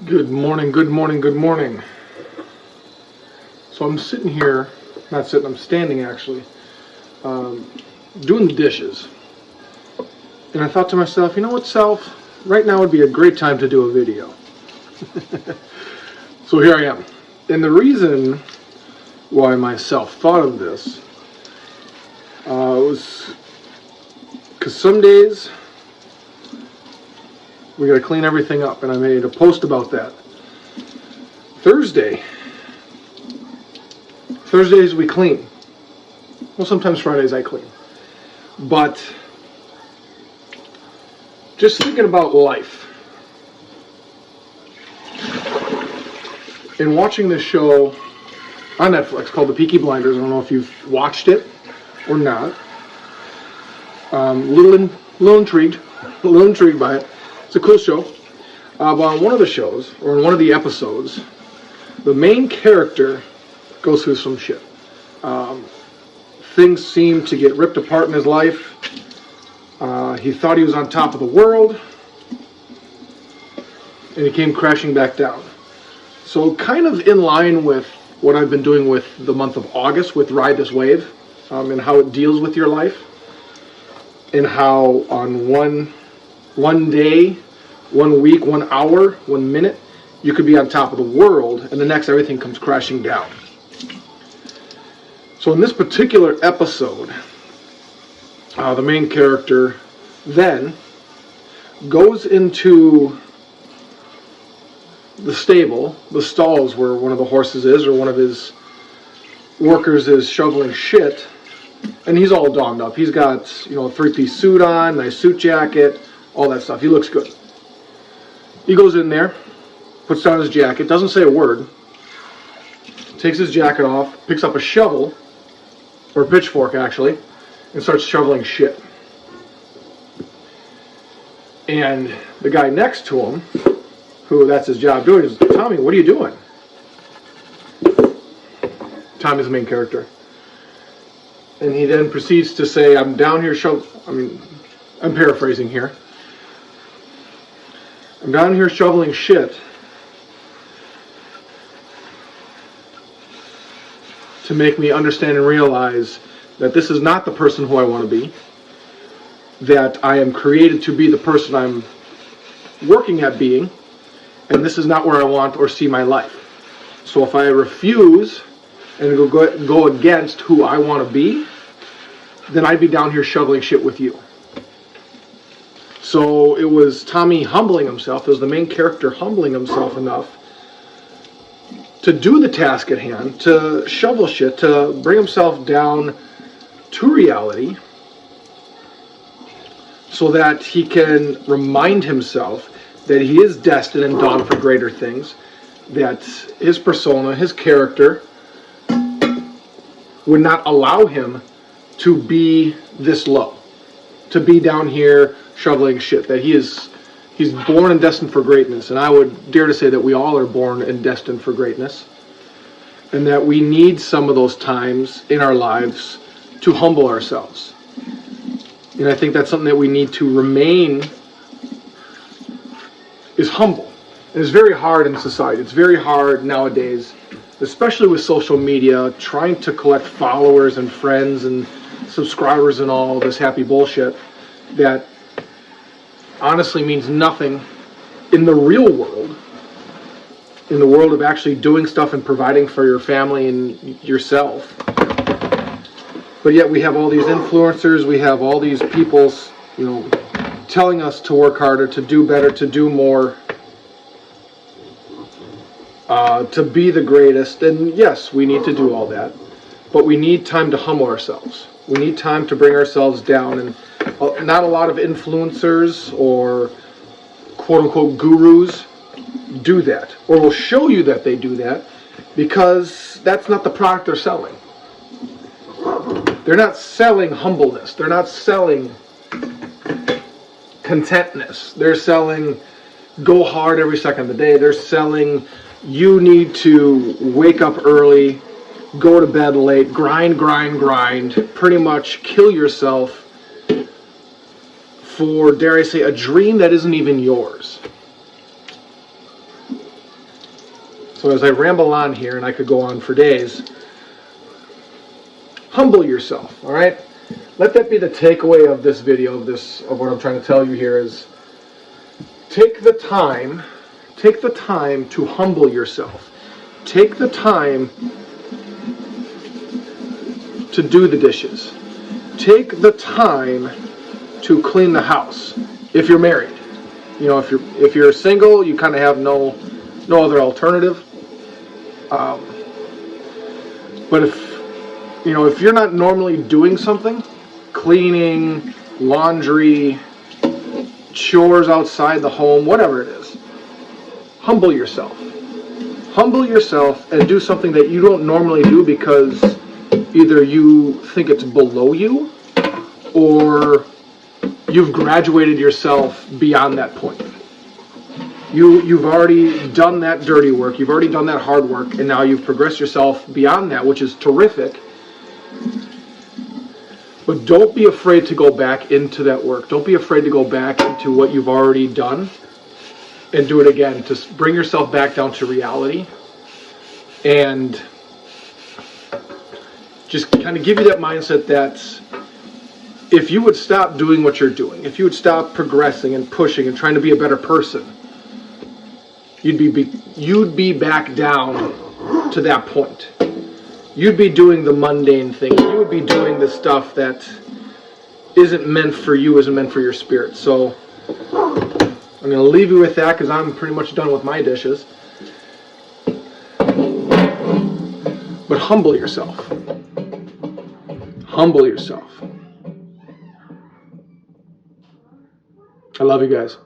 Good morning, good morning, good morning. So I'm sitting here, not sitting, I'm standing actually, doing the dishes. And I thought to myself, you know what, Self? Right now would be a great time to do a video. So here I am. And the reason why myself thought of this was because some days we gotta clean everything up, and I made a post about that. Thursdays we clean. Well, sometimes Fridays I clean. But just thinking about life and watching this show on Netflix called the Peaky Blinders. I don't know if you've watched it or not. Little intrigued by it. It's a cool show. But on one of the shows, or in one of the episodes, the main character goes through some shit. Things seem to get ripped apart in his life. He thought he was on top of the world, and he came crashing back down. So kind of in line with what I've been doing with the month of August with Ride This Wave, and how it deals with your life, and how on one day, 1 week, 1 hour, 1 minute, you could be on top of the world, and the next everything comes crashing down. So in this particular episode, the main character then goes into the stable, the stalls where one of the horses is, or one of his workers is shoveling shit, and he's all donned up. He's got, a 3-piece suit on, nice suit jacket, all that stuff. He looks good. He goes in there, puts down his jacket, doesn't say a word, takes his jacket off, picks up a shovel, or a pitchfork actually, and starts shoveling shit. And the guy next to him, who that's his job doing, is, Tommy, what are you doing? Tommy's the main character. And he then proceeds to say, I'm down here I'm paraphrasing here. I'm down here shoveling shit to make me understand and realize that this is not the person who I want to be, that I am created to be the person I'm working at being, and this is not where I want or see my life. So if I refuse and go against who I want to be, then I'd be down here shoveling shit with you. So it was Tommy humbling himself, it was the main character humbling himself enough to do the task at hand, to shovel shit, to bring himself down to reality, so that he can remind himself that he is destined and donned for greater things, that his persona, his character, would not allow him to be this low, to be down here shoveling shit, that he's born and destined for greatness. And I would dare to say that we all are born and destined for greatness, and that we need some of those times in our lives to humble ourselves. And I think that's something that we need to remain, is humble. And it's very hard in society. It's very hard nowadays, especially with social media, trying to collect followers and friends and subscribers and all this happy bullshit that honestly means nothing in the real world, in the world of actually doing stuff and providing for your family and yourself. But yet we have all these influencers, we have all these people, telling us to work harder, to do better, to do more, to be the greatest. And yes, we need to do all that, but we need time to humble ourselves. We need time to bring ourselves down, and not a lot of influencers or quote-unquote gurus do that, or will show you that they do that, because that's not the product they're selling. They're not selling humbleness. They're not selling contentness. They're selling go hard every second of the day. They're selling you need to wake up early, go to bed late, grind, pretty much kill yourself for, dare I say, a dream that isn't even yours. So as I ramble on here, and I could go on for days, humble yourself, all right? Let that be the takeaway of this video, of what I'm trying to tell you here is, take the time to humble yourself. Take the time to do the dishes. Take the time to clean the house. If you're married, you know, if you're single, you kind of have no other alternative. But if you're not normally doing something, cleaning, laundry, chores outside the home, whatever it is, humble yourself. Humble yourself and do something that you don't normally do because either you think it's below you or you've graduated yourself beyond that point. You've already done that dirty work, you've already done that hard work, and now you've progressed yourself beyond that, which is terrific. But don't be afraid to go back into that work. Don't be afraid to go back into what you've already done and do it again, to bring yourself back down to reality and just kind of give you that mindset that if you would stop doing what you're doing, if you would stop progressing and pushing and trying to be a better person, you'd be back down to that point. You'd be doing the mundane things. You would be doing the stuff that isn't meant for you, isn't meant for your spirit. So I'm going to leave you with that because I'm pretty much done with my dishes. But humble yourself. Humble yourself. I love you guys.